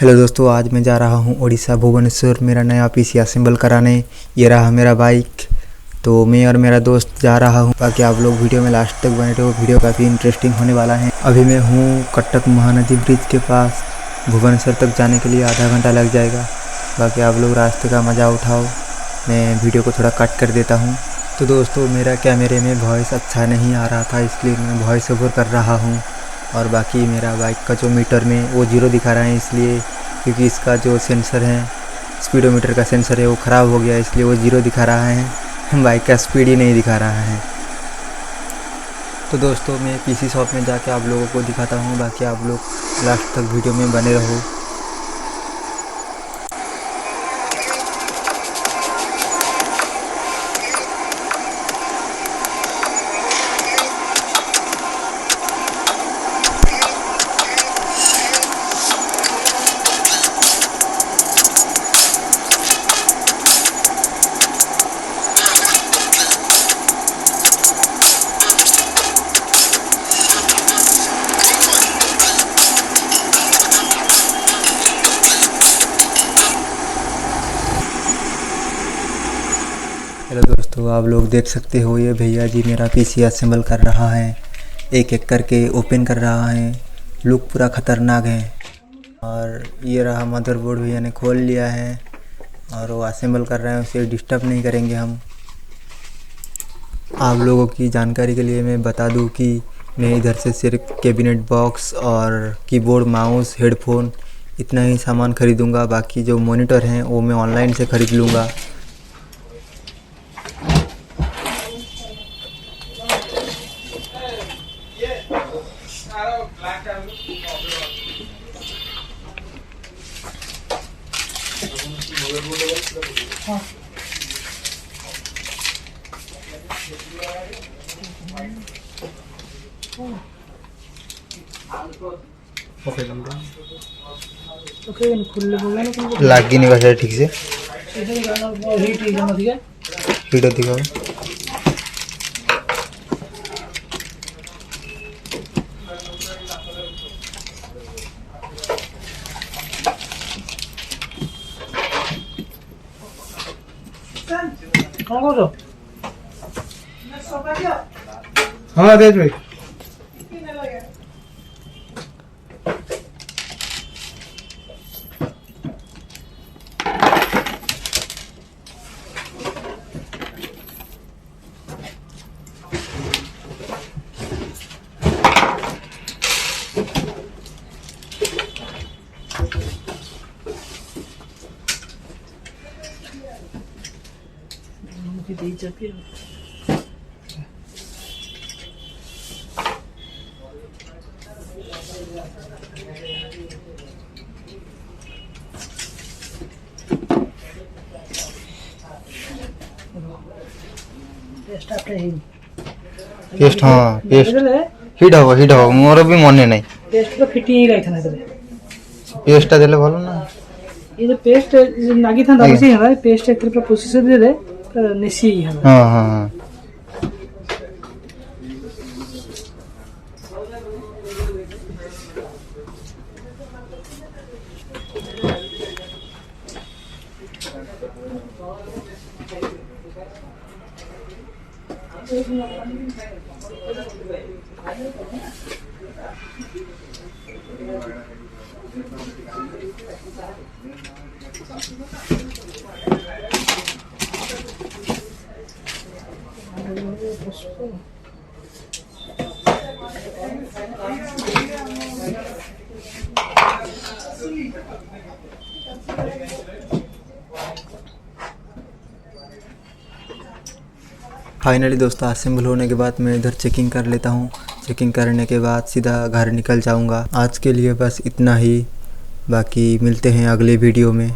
Hello दोस्तों, आज मैं जा रहा हूँ उड़ीसा भुवनेश्वर मेरा नया पीसी असेंबल कराने। ये रहा मेरा बाइक। तो मैं और मेरा दोस्त जा रहा हूँ। बाकी आप लोग वीडियो में लास्ट तक बने रहो, वीडियो काफ़ी इंटरेस्टिंग होने वाला है। अभी मैं हूँ कटक महानदी ब्रिज के पास। भुवनेश्वर तक जाने के लिए आधा घंटा लग जाएगा। बाकी आप लोग रास्ते का मज़ा उठाओ। मैं वीडियो को थोड़ा कट कर देता हूँ। तो दोस्तों, मेरा कैमरे में वॉइस अच्छा नहीं आ रहा था, इसलिए मैं वॉइस ओवर कर रहा हूँ। और बाकी मेरा बाइक का जो मीटर में वो 0 दिखा रहा है, इसलिए क्योंकि इसका जो सेंसर है, स्पीडोमीटर का सेंसर है, वो ख़राब हो गया, इसलिए वो 0 दिखा रहा है। बाइक का स्पीड ही नहीं दिखा रहा है। तो दोस्तों, मैं पीसी शॉप में जाके आप लोगों को दिखाता हूँ। बाकी आप लोग लास्ट तक वीडियो में बने रहो। हेलो दोस्तों, आप लोग देख सकते हो, ये भैया जी मेरा पीसी असेंबल कर रहा है। एक एक करके ओपन कर रहा है। लुक पूरा ख़तरनाक है। और ये रहा मदरबोर्ड, भैया ने खोल लिया है और वो असेंबल कर रहे हैं। उसे डिस्टर्ब नहीं करेंगे हम। आप लोगों की जानकारी के लिए मैं बता दूं कि मैं इधर से सिर्फ कैबिनेट बॉक्स और कीबोर्ड, माउस, हेडफोन इतना ही सामान ख़रीदूँगा। बाकी जो मॉनिटर हैं वो मैं ऑनलाइन से ख़रीद लूँगा। लागी नहीं बचा ठीक से। हीट दिखाओ। हाँ देख भाई। पेस्ट हाँ पेस्ट हिट हबो मोर भी मन नहीं। पेस्ट तो फिटिंग ही गई था ना। पेस्ट देले भलो ना। ये जो पेस्ट नागी था दबसी है, पेस्ट एक तरह प्रोसेसर दे दे पर नेसी है। हां हां हां। फाइनली दोस्तों, असेंबल होने के बाद मैं इधर चेकिंग कर लेता हूँ। चेकिंग करने के बाद सीधा घर निकल जाऊँगा। आज के लिए बस इतना ही। बाकी मिलते हैं अगले वीडियो में।